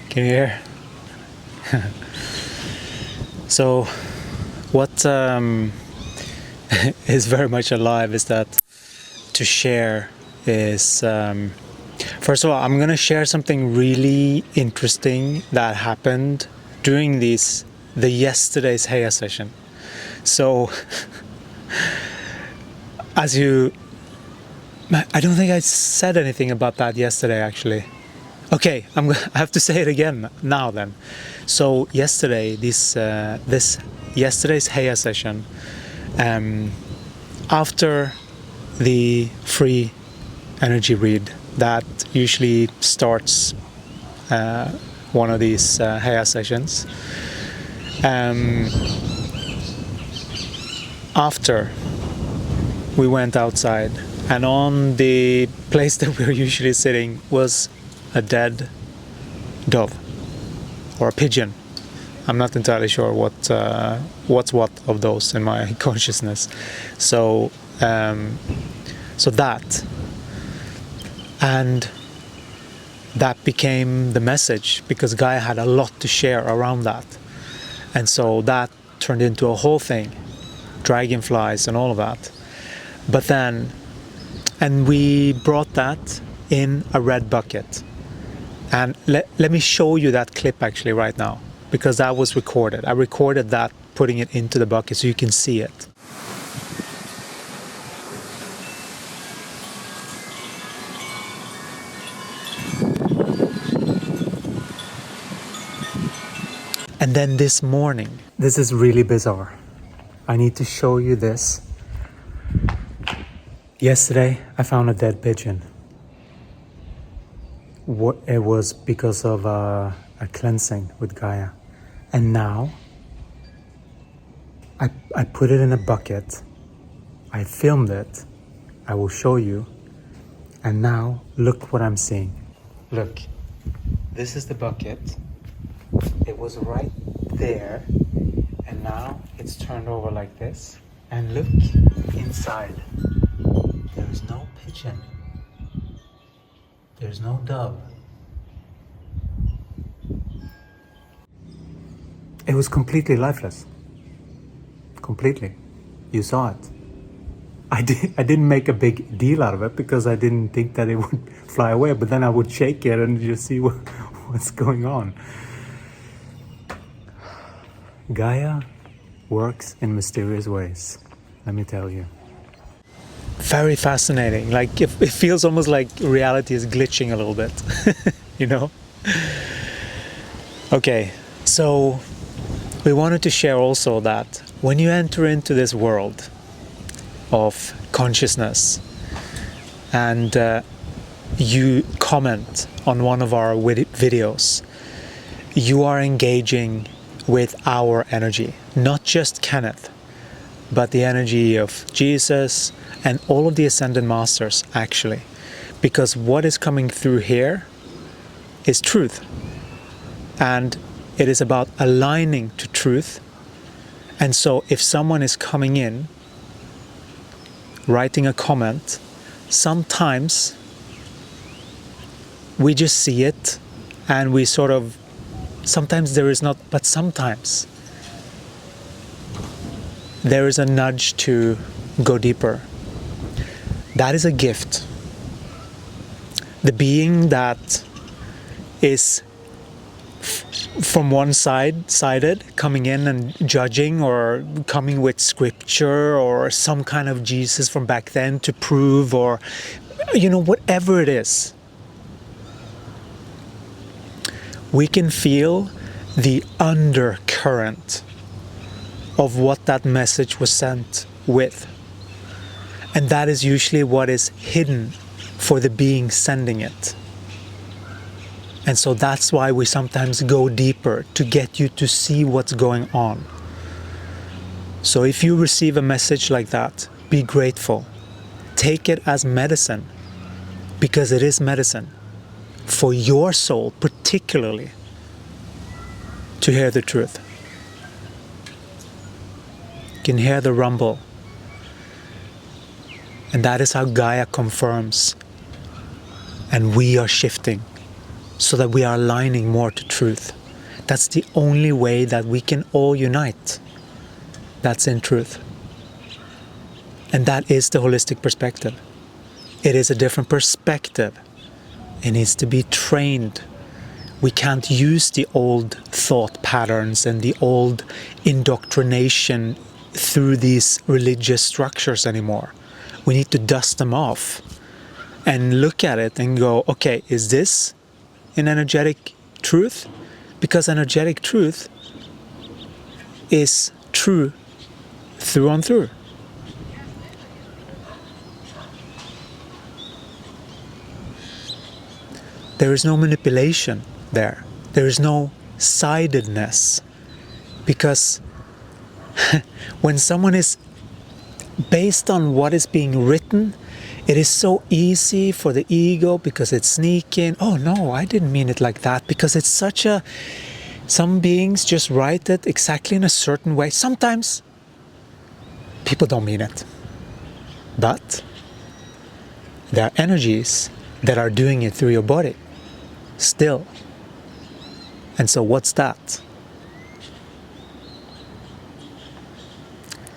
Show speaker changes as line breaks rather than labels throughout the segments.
Can you hear? So, what is very much alive is that to share is, first of all, I'm gonna share something really interesting that happened during the yesterday's Heya session. So, I don't think I said anything about that yesterday, actually. Okay, I have to say it again now then. So yesterday, this yesterday's Heya session, after the free energy read that usually starts one of these Heya sessions, after we went outside, and on the place that we're usually sitting was a dead dove or a pigeon. I'm not entirely sure what's what of those in my consciousness. So that, and that became the message, because Gaia had a lot to share around that, and so that turned into a whole thing, dragonflies and all of that. But then, and we brought that in a red bucket. And let me show you that clip actually right now, because that was recorded. I recorded that, putting it into the bucket so you can see it. And then this morning, this is really bizarre. I need to show you this. Yesterday, I found a dead pigeon. It was because of a cleansing with Gaia. And now, I put it in a bucket. I filmed it. I will show you. And now, look what I'm seeing. Look, this is the bucket. It was right there. And now it's turned over like this. And look inside. There's no pigeon. There's no dove. It was completely lifeless. Completely. You saw it. I didn't make a big deal out of it because I didn't think that it would fly away, but then I would shake it and just see what's going on. Gaia works in mysterious ways, let me tell you. Very fascinating. Like, it feels almost like reality is glitching a little bit, you know? Okay, so we wanted to share also that when you enter into this world of consciousness and you comment on one of our videos, you are engaging with our energy, not just Kenneth, but the energy of Jesus and all of the Ascended Masters, actually. Because what is coming through here is truth. And it is about aligning to truth. And so if someone is coming in, writing a comment, sometimes we just see it and we sort of, sometimes there is not, but sometimes there is a nudge to go deeper. That is a gift. The being that is from one sided, coming in and judging, or coming with scripture or some kind of Jesus from back then to prove, or, you know, whatever it is. We can feel the undercurrent of what that message was sent with. And that is usually what is hidden for the being sending it. And so that's why we sometimes go deeper, to get you to see what's going on. So if you receive a message like that, be grateful. Take it as medicine, because it is medicine for your soul, particularly, to hear the truth. You can hear the rumble. And that is how Gaia confirms and we are shifting so that we are aligning more to truth. That's the only way that we can all unite. That's in truth. And that is the holistic perspective. It is a different perspective. It needs to be trained. We can't use the old thought patterns and the old indoctrination through these religious structures anymore. We need to dust them off and look at it and go, okay, is this an energetic truth? Because energetic truth is true through and through. There is no manipulation there. There is no sidedness. Because when someone is based on what is being written, it is so easy for the ego, because it's sneaking. Oh no, I didn't mean it like that. Because it's such a... Some beings just write it exactly in a certain way. Sometimes people don't mean it. But there are energies that are doing it through your body still. And so what's that?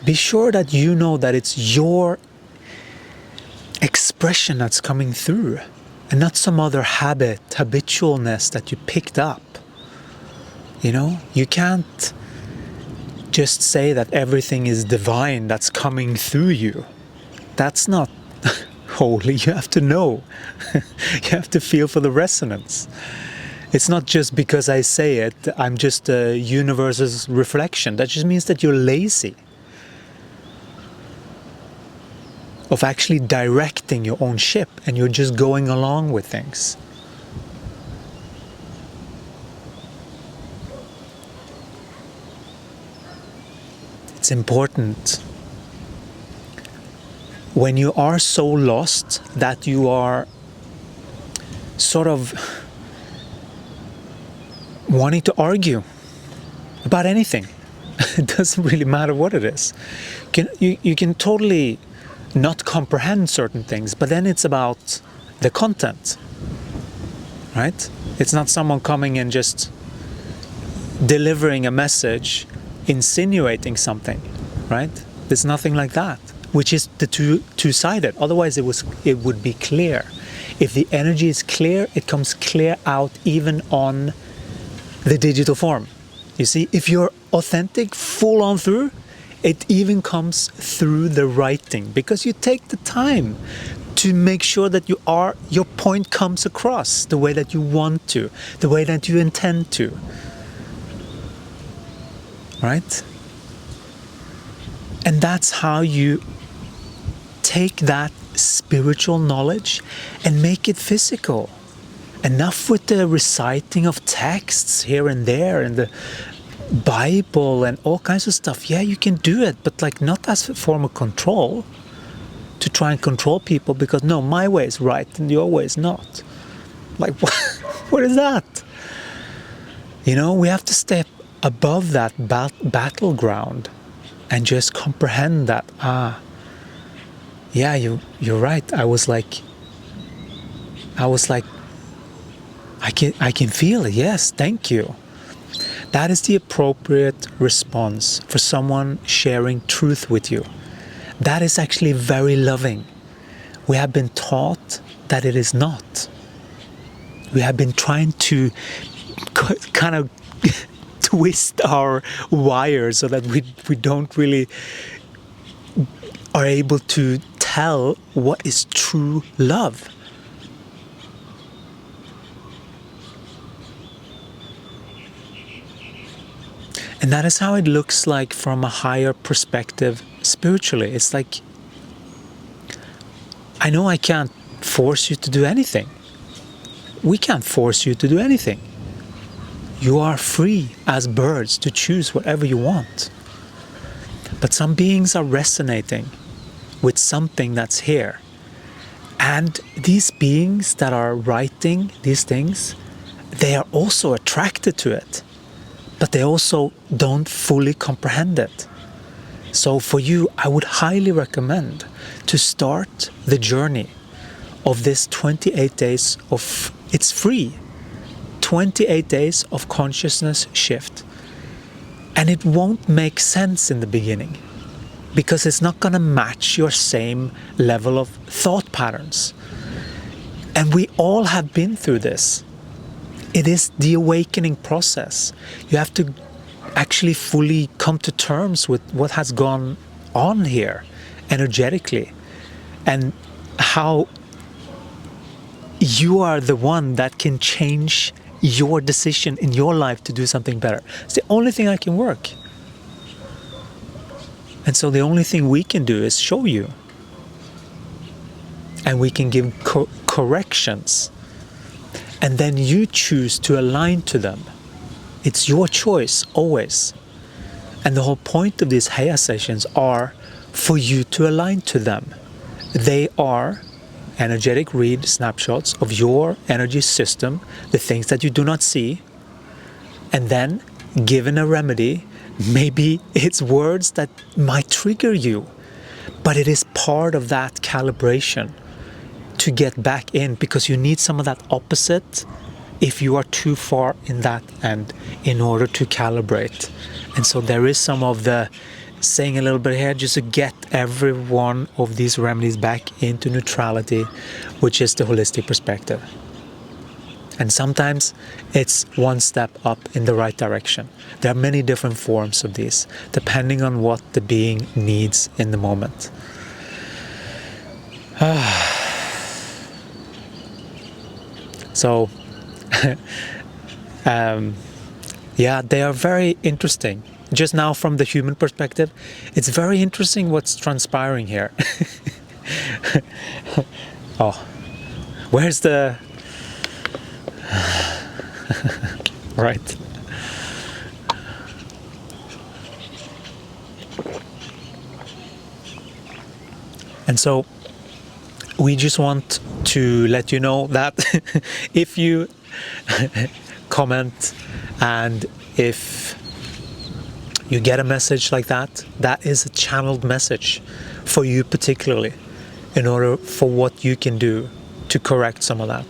Be sure that you know that it's your expression that's coming through, and not some other habitualness that you picked up. You know, you can't just say that everything is divine that's coming through you. That's not holy. You have to know. You have to feel for the resonance. It's not just because I say it, I'm just a universe's reflection. That just means that you're lazy of actually directing your own ship, and you're just going along with things. It's important when you are so lost that you are sort of wanting to argue about anything. It doesn't really matter what it is. You can totally not comprehend certain things, but then it's about the content, right? It's not someone coming and just delivering a message, insinuating something, right? There's nothing like that, which is the two-sided. Otherwise it would be clear. If the energy is clear, it comes clear out even on the digital form. You see, if you're authentic, full on through, it even comes through the writing, because you take the time to make sure that your point comes across the way that you want to, the way that you intend to. Right? And that's how you take that spiritual knowledge and make it physical. Enough with the reciting of texts here and there and the Bible and all kinds of stuff. Yeah, you can do it, but like not as a form of control, to try and control people, because no, my way is right and your way is not. Like, what is that? You know, we have to step above that battleground and just comprehend that, yeah, you're right. I was like, I can feel it. Yes, thank you. That is the appropriate response for someone sharing truth with you. That is actually very loving. We have been taught that it is not. We have been trying to kind of twist our wires so that we don't really are able to tell what is true love. And that is how it looks like from a higher perspective spiritually. It's like, I know I can't force you to do anything. We can't force you to do anything. You are free as birds to choose whatever you want. But some beings are resonating with something that's here. And these beings that are writing these things, they are also attracted to it. But they also don't fully comprehend it. So for you, I would highly recommend to start the journey of this 28 days of, it's free, 28 days of consciousness shift. And it won't make sense in the beginning, because it's not going to match your same level of thought patterns. And we all have been through this. It is the awakening process. You have to actually fully come to terms with what has gone on here energetically, and how you are the one that can change your decision in your life to do something better. It's the only thing that can work. And so the only thing we can do is show you. And we can give corrections. And then you choose to align to them. It's your choice, always. And the whole point of these Haya sessions are for you to align to them. They are energetic read snapshots of your energy system, the things that you do not see, and then given a remedy, maybe it's words that might trigger you, but it is part of that calibration to get back in, because you need some of that opposite if you are too far in that end in order to calibrate. And so there is some of the saying a little bit here just to get every one of these remedies back into neutrality, which is the holistic perspective. And sometimes it's one step up in the right direction. There are many different forms of these, depending on what the being needs in the moment. So, yeah, they are very interesting. Just now from the human perspective, it's very interesting what's transpiring here. Oh, where's the... Right. And so we just want to let you know that if you comment and if you get a message like that, that is a channeled message for you particularly, in order for what you can do to correct some of that.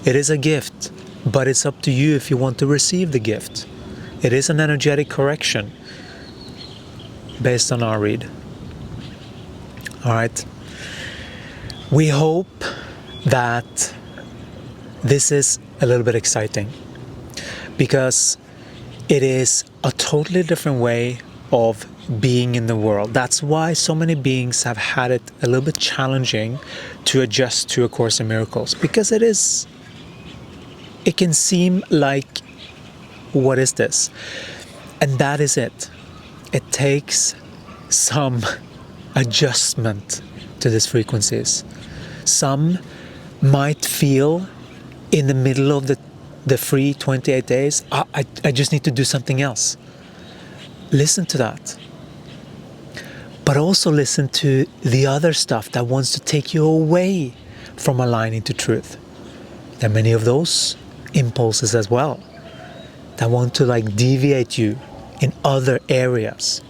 It is a gift, but it's up to you if you want to receive the gift. It is an energetic correction based on our read. All right. We hope that this is a little bit exciting, because it is a totally different way of being in the world. That's why so many beings have had it a little bit challenging to adjust to A Course in Miracles, because it can seem like, what is this? And that is it. It takes some adjustment to these frequencies. Some might feel in the middle of the free 28 days, I just need to do something else. Listen to that. But also listen to the other stuff that wants to take you away from aligning to truth. There are many of those impulses as well that want to deviate you in other areas.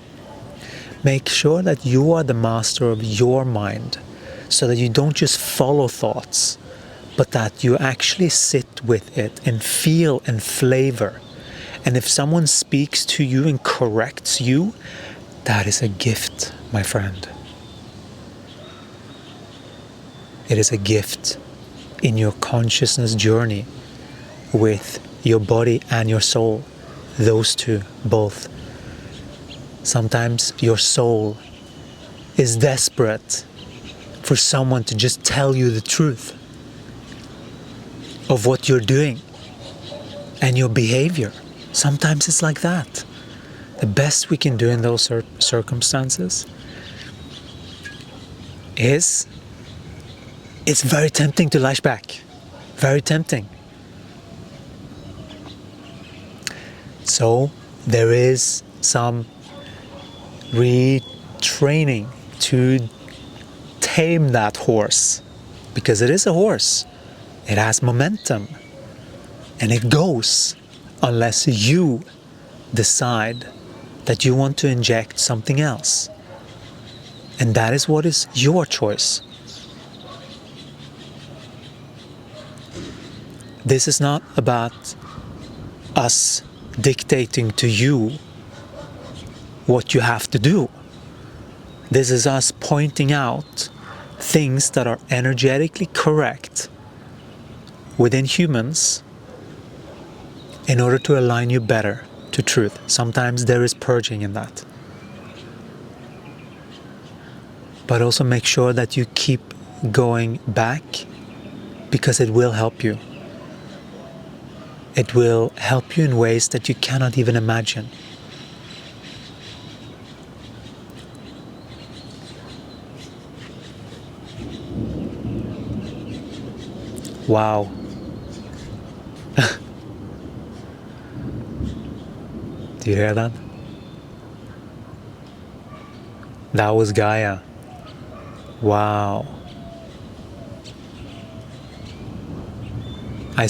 Make sure that you are the master of your mind, so that you don't just follow thoughts, but that you actually sit with it and feel and flavor. And if someone speaks to you and corrects you, that is a gift, my friend. It is a gift in your consciousness journey with your body and your soul. Those two, both. Sometimes your soul is desperate for someone to just tell you the truth of what you're doing and your behavior. Sometimes it's like that. The best we can do in those circumstances is, it's very tempting to lash back. Very tempting. So there is some retraining to tame that horse, because it is a horse. It has momentum and it goes unless you decide that you want to inject something else. And that is what is your choice. This is not about us dictating to you what you have to do. This is us pointing out things that are energetically correct within humans in order to align you better to truth. Sometimes there is purging in that. But also make sure that you keep going back, because it will help you. It will help you in ways that you cannot even imagine. Wow. Do you hear that? That was Gaia. Wow. I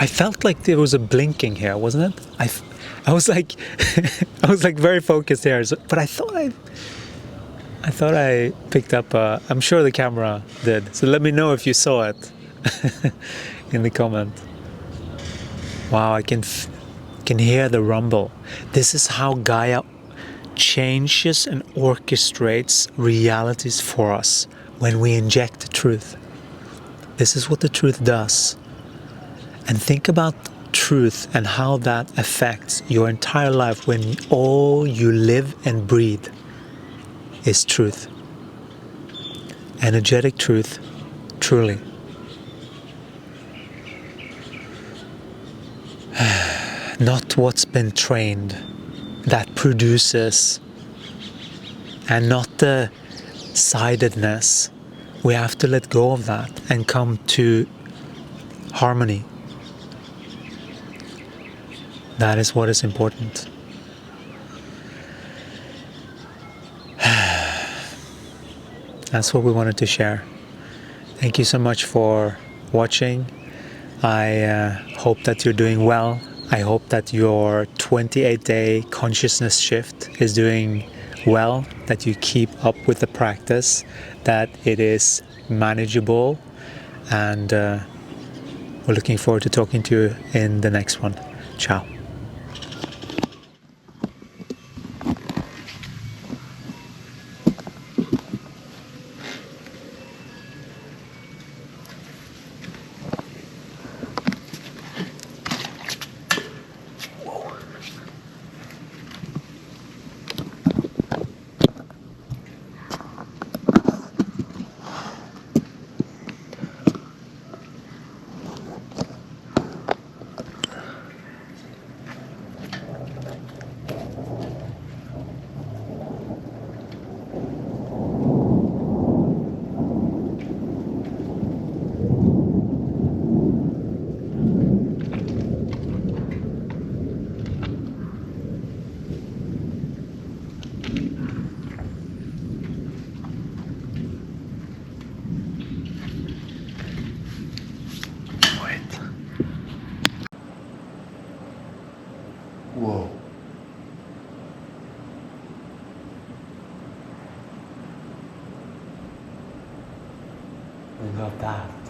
felt like there was a blinking here, wasn't it? I was like, I was like very focused here, but I thought I picked up, I'm sure the camera did. So let me know if you saw it in the comment. Wow, I can hear the rumble. This is how Gaia changes and orchestrates realities for us when we inject the truth. This is what the truth does. And think about truth and how that affects your entire life when all you live and breathe is truth. Energetic truth, truly. Not what's been trained that produces, and not the sidedness. We have to let go of that and come to harmony. That is what is important. That's what we wanted to share. Thank you so much for watching. I hope that you're doing well. I hope that your 28-day consciousness shift is doing well, that you keep up with the practice, that it is manageable, and we're looking forward to talking to you in the next one. Ciao.
Whoa.
We got that.